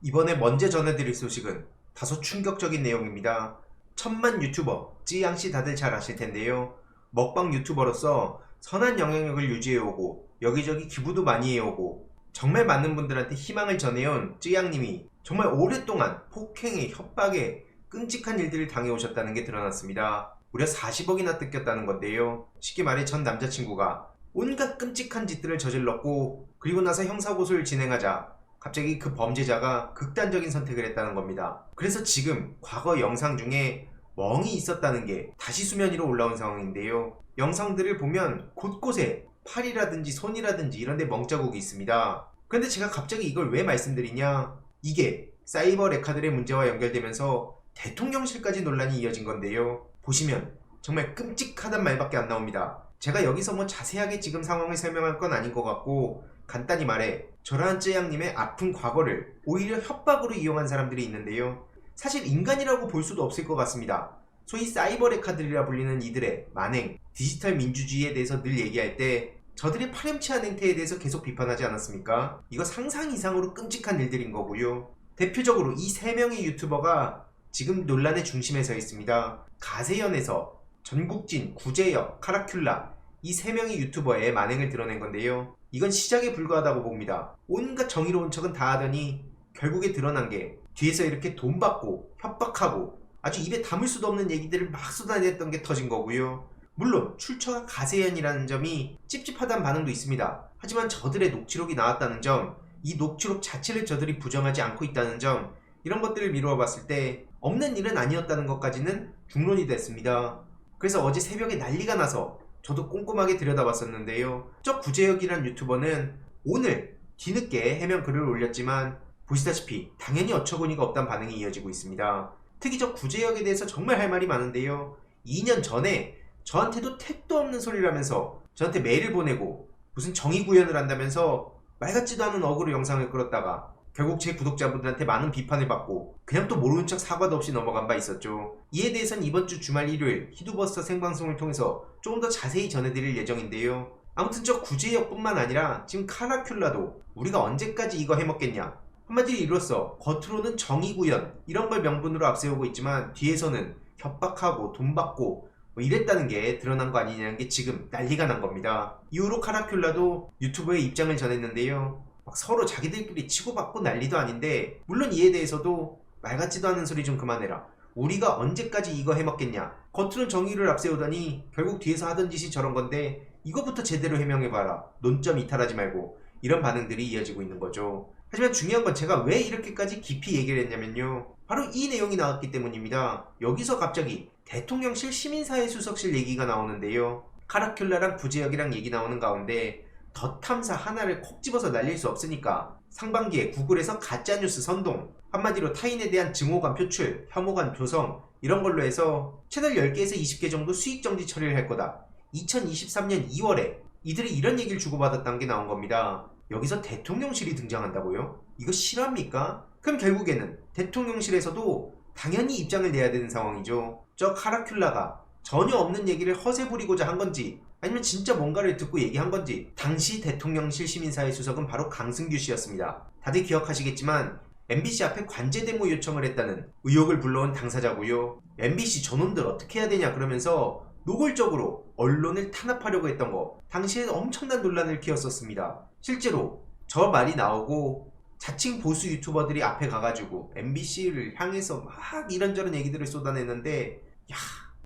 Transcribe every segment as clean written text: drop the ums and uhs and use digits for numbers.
이번에 먼저 전해드릴 소식은 다소 충격적인 내용입니다. 천만 유튜버 찌양씨 다들 잘 아실 텐데요. 먹방 유튜버로서 선한 영향력을 유지해오고 여기저기 기부도 많이 해오고 정말 많은 분들한테 희망을 전해온 찌양님이 정말 오랫동안 폭행에 협박에 끔찍한 일들을 당해오셨다는 게 드러났습니다. 무려 40억이나 뜯겼다는 건데요. 쉽게 말해 전 남자친구가 온갖 끔찍한 짓들을 저질렀고 그리고 나서 형사고소를 진행하자 갑자기 그 범죄자가 극단적인 선택을 했다는 겁니다. 그래서 지금 과거 영상 중에 멍이 있었다는 게 다시 수면 위로 올라온 상황인데요. 영상들을 보면 곳곳에 팔이라든지 손이라든지 이런 데 멍자국이 있습니다. 그런데 제가 갑자기 이걸 왜 말씀드리냐, 이게 사이버 레카들의 문제와 연결되면서 대통령실까지 논란이 이어진 건데요. 보시면 정말 끔찍하단 말밖에 안 나옵니다. 제가 여기서 뭐 자세하게 지금 상황을 설명할 건 아닌 것 같고 간단히 말해 저러한 쯔양님의 아픈 과거를 오히려 협박으로 이용한 사람들이 있는데요. 사실 인간이라고 볼 수도 없을 것 같습니다. 소위 사이버 레카들이라 불리는 이들의 만행, 디지털 민주주의에 대해서 늘 얘기할 때 저들의 파렴치한 행태에 대해서 계속 비판하지 않았습니까? 이거 상상 이상으로 끔찍한 일들인 거고요. 대표적으로 이 3명의 유튜버가 지금 논란의 중심에 서 있습니다. 가세연에서 전국진, 구제혁, 카라큘라 이 3명의 유튜버의 만행을 드러낸 건데요. 이건 시작에 불과하다고 봅니다. 온갖 정의로운 척은 다 하더니 결국에 드러난 게 뒤에서 이렇게 돈 받고 협박하고 아주 입에 담을 수도 없는 얘기들을 막 쏟아냈던 게 터진 거고요. 물론 출처가 가세연이라는 점이 찝찝하다는 반응도 있습니다. 하지만 저들의 녹취록이 나왔다는 점, 이 녹취록 자체를 저들이 부정하지 않고 있다는 점, 이런 것들을 미루어 봤을 때 없는 일은 아니었다는 것까지는 중론이 됐습니다. 그래서 어제 새벽에 난리가 나서 저도 꼼꼼하게 들여다봤었는데요. 저 구제혁이란 유튜버는 오늘 뒤늦게 해명 글을 올렸지만 보시다시피 당연히 어처구니가 없다는 반응이 이어지고 있습니다. 특히 저 구제혁에 대해서 정말 할 말이 많은데요. 2년 전에 저한테도 택도 없는 소리를 하면서 저한테 메일을 보내고 무슨 정의 구현을 한다면서 말 같지도 않은 어그로 영상을 끌었다가 결국 제 구독자분들한테 많은 비판을 받고 그냥 또 모르는 척 사과도 없이 넘어간 바 있었죠. 이에 대해선 이번 주 주말 일요일 히두버스터 생방송을 통해서 조금 더 자세히 전해드릴 예정인데요. 아무튼 저 구제혁 뿐만 아니라 지금 카라큘라도 우리가 언제까지 이거 해먹겠냐, 한마디로 이로써 겉으로는 정의구현 이런 걸 명분으로 앞세우고 있지만 뒤에서는 협박하고 돈 받고 뭐 이랬다는 게 드러난 거 아니냐는 게 지금 난리가 난 겁니다. 이후로 카라큘라도 유튜브에 입장을 전했는데요. 막 서로 자기들끼리 치고받고 난리도 아닌데, 물론 이에 대해서도 말 같지도 않은 소리 좀 그만해라, 우리가 언제까지 이거 해먹겠냐, 겉으로는 정의를 앞세우더니 결국 뒤에서 하던 짓이 저런 건데 이거부터 제대로 해명해봐라, 논점 이탈하지 말고, 이런 반응들이 이어지고 있는 거죠. 하지만 중요한 건 제가 왜 이렇게까지 깊이 얘기를 했냐면요, 바로 이 내용이 나왔기 때문입니다. 여기서 갑자기 대통령실 시민사회수석실 얘기가 나오는데요. 카라큘라랑 구제혁이랑 얘기 나오는 가운데 더 탐사 하나를 콕 집어서 날릴 수 없으니까 상반기에 구글에서 가짜뉴스 선동, 한마디로 타인에 대한 증오감 표출, 혐오감 조성, 이런 걸로 해서 채널 10개에서 20개 정도 수익정지 처리를 할 거다. 2023년 2월에 이들이 이런 얘기를 주고받았다는 게 나온 겁니다. 여기서 대통령실이 등장한다고요? 이거 실화입니까? 그럼 결국에는 대통령실에서도 당연히 입장을 내야 되는 상황이죠. 저 카라큘라가 전혀 없는 얘기를 허세 부리고자 한 건지 아니면 진짜 뭔가를 듣고 얘기한 건지. 당시 대통령실 시민사회수석은 바로 강승규 씨였습니다. 다들 기억하시겠지만 MBC 앞에 관제 데모 요청을 했다는 의혹을 불러온 당사자고요. MBC 저놈들 어떻게 해야 되냐 그러면서 노골적으로 언론을 탄압하려고 했던 거, 당시에 엄청난 논란을 키웠었습니다. 실제로 저 말이 나오고 자칭 보수 유튜버들이 앞에 가가지고 MBC를 향해서 막 이런저런 얘기들을 쏟아냈는데, 야,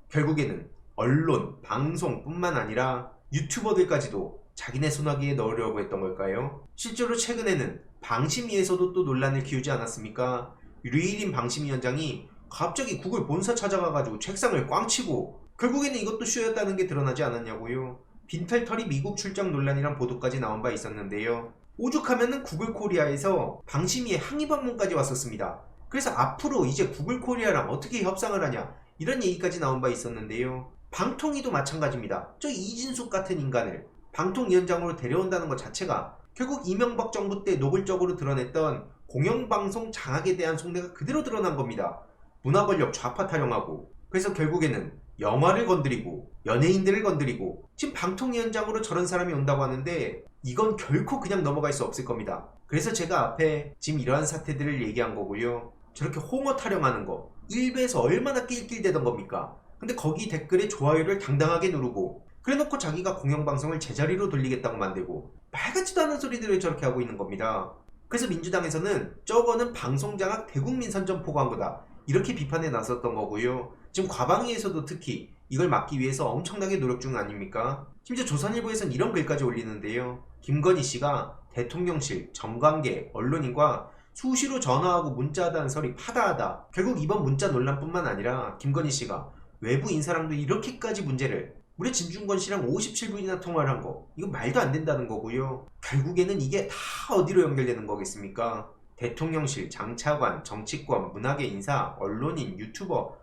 결국에는 언론, 방송뿐만 아니라 유튜버들까지도 자기네 손아귀에 넣으려고 했던 걸까요? 실제로 최근에는 방심위에서도 또 논란을 키우지 않았습니까? 류일인 방심위원장이 갑자기 구글 본사 찾아가가지고 책상을 꽝 치고 결국에는 이것도 쇼였다는 게 드러나지 않았냐고요. 빈털터리 미국 출장 논란이란 보도까지 나온 바 있었는데요. 오죽하면은 구글 코리아에서 방심위의 항의 방문까지 왔었습니다. 그래서 앞으로 이제 구글 코리아랑 어떻게 협상을 하냐, 이런 얘기까지 나온 바 있었는데요. 방통위도 마찬가지입니다. 저 이진숙 같은 인간을 방통위원장으로 데려온다는 것 자체가 결국 이명박 정부 때 노골적으로 드러냈던 공영방송 장악에 대한 속내가 그대로 드러난 겁니다. 문화권력 좌파 타령하고, 그래서 결국에는 영화를 건드리고 연예인들을 건드리고 지금 방통위원장으로 저런 사람이 온다고 하는데 이건 결코 그냥 넘어갈 수 없을 겁니다. 그래서 제가 앞에 지금 이러한 사태들을 얘기한 거고요. 저렇게 홍어 타령하는 거 일베에서 얼마나 낄낄대던 겁니까? 근데 거기 댓글에 좋아요를 당당하게 누르고 그래놓고 자기가 공영방송을 제자리로 돌리겠다고 만들고 말 같지도 않은 소리들을 저렇게 하고 있는 겁니다. 그래서 민주당에서는 저거는 방송장악 대국민 선전포고 한 거다 이렇게 비판에 나섰던 거고요. 지금 과방위에서도 특히 이걸 막기 위해서 엄청나게 노력 중 아닙니까? 심지어 조선일보에서는 이런 글까지 올리는데요. 김건희 씨가 대통령실, 정관계, 언론인과 수시로 전화하고 문자하다는 설이 파다하다. 결국 이번 문자 논란뿐만 아니라 김건희 씨가 외부 인사랑도 이렇게까지 문제를 무려 진중권 씨랑 57분이나 통화를 한 거 이거 말도 안 된다는 거고요. 결국에는 이게 다 어디로 연결되는 거겠습니까? 대통령실, 장차관, 정치권, 문화계 인사, 언론인, 유튜버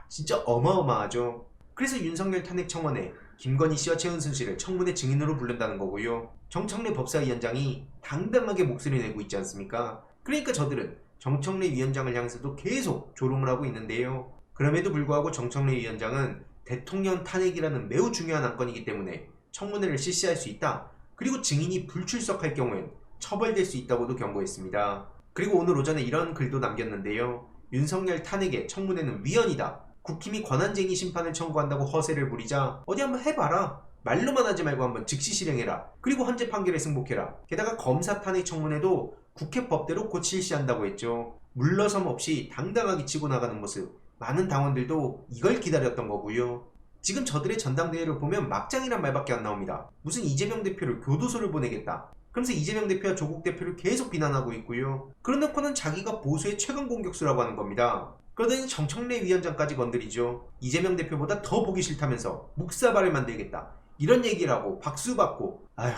진짜 어마어마하죠. 그래서 윤석열 탄핵 청원에 김건희 씨와 최은순 씨를 청문회 증인으로 부른다는 거고요. 정청래 법사위원장이 당당하게 목소리 내고 있지 않습니까? 그러니까 저들은 정청래 위원장을 향해서도 계속 조롱을 하고 있는데요. 그럼에도 불구하고 정청래 위원장은 대통령 탄핵이라는 매우 중요한 안건이기 때문에 청문회를 실시할 수 있다. 그리고 증인이 불출석할 경우엔 처벌될 수 있다고도 경고했습니다. 그리고 오늘 오전에 이런 글도 남겼는데요. 윤석열 탄핵의 청문회는 위헌이다. 국힘이 권한쟁의 심판을 청구한다고 허세를 부리자 어디 한번 해봐라. 말로만 하지 말고 한번 즉시 실행해라. 그리고 헌재 판결에 승복해라. 게다가 검사 탄핵 청문회도 국회 법대로 곧 실시한다고 했죠. 물러섬 없이 당당하게 치고 나가는 모습. 많은 당원들도 이걸 기다렸던 거고요. 지금 저들의 전당대회를 보면 막장이란 말밖에 안 나옵니다. 무슨 이재명 대표를 교도소를 보내겠다. 그러면서 이재명 대표와 조국 대표를 계속 비난하고 있고요. 그러놓고는 자기가 보수의 최강 공격수라고 하는 겁니다. 그러더니 정청래 위원장까지 건드리죠. 이재명 대표보다 더 보기 싫다면서 묵사발을 만들겠다. 이런 얘기를 하고 박수 받고 아휴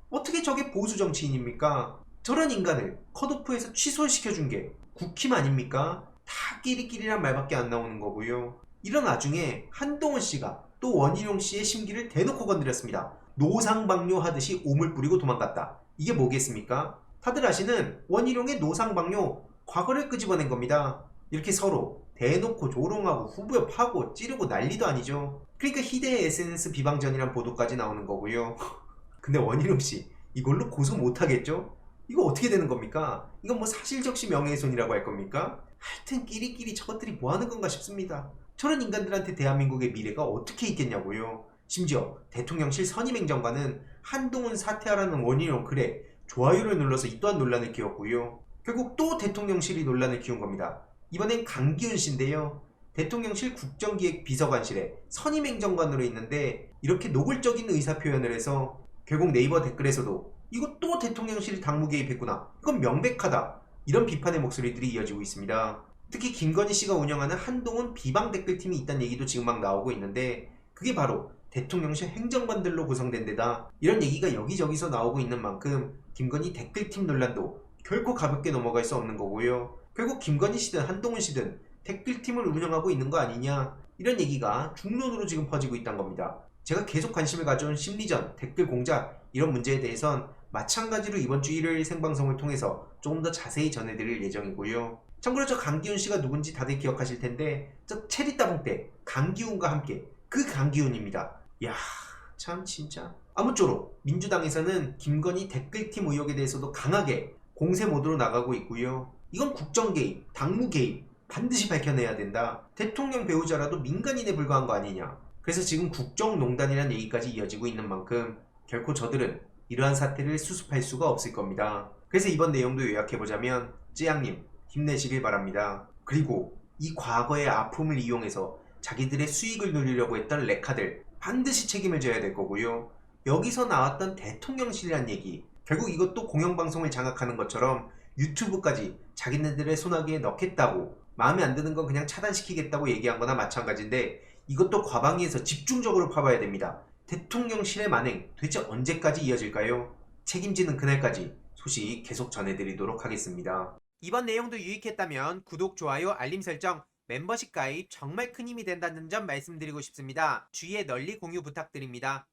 어떻게 저게 보수 정치인입니까? 저런 인간을 컷오프에서 취소시켜준 게 국힘 아닙니까? 다 끼리끼리란 말밖에 안 나오는 거고요. 이런 와중에 한동훈 씨가 또 원희룡 씨의 심기를 대놓고 건드렸습니다. 노상방뇨 하듯이 오물 뿌리고 도망갔다. 이게 뭐겠습니까? 다들 아시는 원희룡의 노상방뇨 과거를 끄집어낸 겁니다. 이렇게 서로 대놓고 조롱하고 후보에 파고 찌르고 난리도 아니죠. 그러니까 희대의 SNS 비방전이란 보도까지 나오는 거고요. 근데 원희룡 씨 이걸로 고소 못하겠죠? 이거 어떻게 되는 겁니까? 이건 뭐 사실적시 명예훼손이라고 할 겁니까? 하여튼 끼리끼리 저것들이 뭐 하는 건가 싶습니다. 저런 인간들한테 대한민국의 미래가 어떻게 있겠냐고요. 심지어 대통령실 선임행정관은 한동훈 사퇴하라는 원희룡 글에 좋아요를 눌러서 이 또한 논란을 키웠고요. 결국 또 대통령실이 논란을 키운 겁니다. 이번엔 강기훈 씨인데요. 대통령실 국정기획 비서관실에 선임행정관으로 있는데 이렇게 노골적인 의사표현을 해서 결국 네이버 댓글에서도 이거 또 대통령실이 당무 개입했구나. 이건 명백하다. 이런 비판의 목소리들이 이어지고 있습니다. 특히 김건희 씨가 운영하는 한동훈 비방 댓글팀이 있다는 얘기도 지금 막 나오고 있는데 그게 바로 대통령실 행정관들로 구성된 데다. 이런 얘기가 여기저기서 나오고 있는 만큼 김건희 댓글팀 논란도 결코 가볍게 넘어갈 수 없는 거고요. 결국 김건희 씨든 한동훈 씨든 댓글팀을 운영하고 있는 거 아니냐 이런 얘기가 중론으로 지금 퍼지고 있다는 겁니다. 제가 계속 관심을 가져온 심리전, 댓글 공작 이런 문제에 대해선 마찬가지로 이번 주 일요일 생방송을 통해서 조금 더 자세히 전해드릴 예정이고요. 참고로 저 강기훈 씨가 누군지 다들 기억하실 텐데 저 체리 따봉 때 강기훈과 함께 그 강기훈입니다. 야, 참 진짜. 아무쪼록 민주당에서는 김건희 댓글팀 의혹에 대해서도 강하게 공세 모드로 나가고 있고요. 이건 국정 개입, 당무 개입 반드시 밝혀내야 된다. 대통령 배우자라도 민간인에 불과한 거 아니냐. 그래서 지금 국정농단이라는 얘기까지 이어지고 있는 만큼 결코 저들은 이러한 사태를 수습할 수가 없을 겁니다. 그래서 이번 내용도 요약해보자면 쯔양님 힘내시길 바랍니다. 그리고 이 과거의 아픔을 이용해서 자기들의 수익을 누리려고 했던 레카들 반드시 책임을 져야 될 거고요. 여기서 나왔던 대통령실이란 얘기 결국 이것도 공영방송을 장악하는 것처럼 유튜브까지 자기네들의 손아귀에 넣겠다고 마음에 안 드는 건 그냥 차단시키겠다고 얘기한 거나 마찬가지인데 이것도 과방위에서 집중적으로 파봐야 됩니다. 대통령실의 만행 도대체 언제까지 이어질까요? 책임지는 그날까지 소식 계속 전해드리도록 하겠습니다. 이번 내용도 유익했다면 구독, 좋아요, 알림 설정, 멤버십 가입 정말 큰 힘이 된다는 점 말씀드리고 싶습니다. 주위에 널리 공유 부탁드립니다.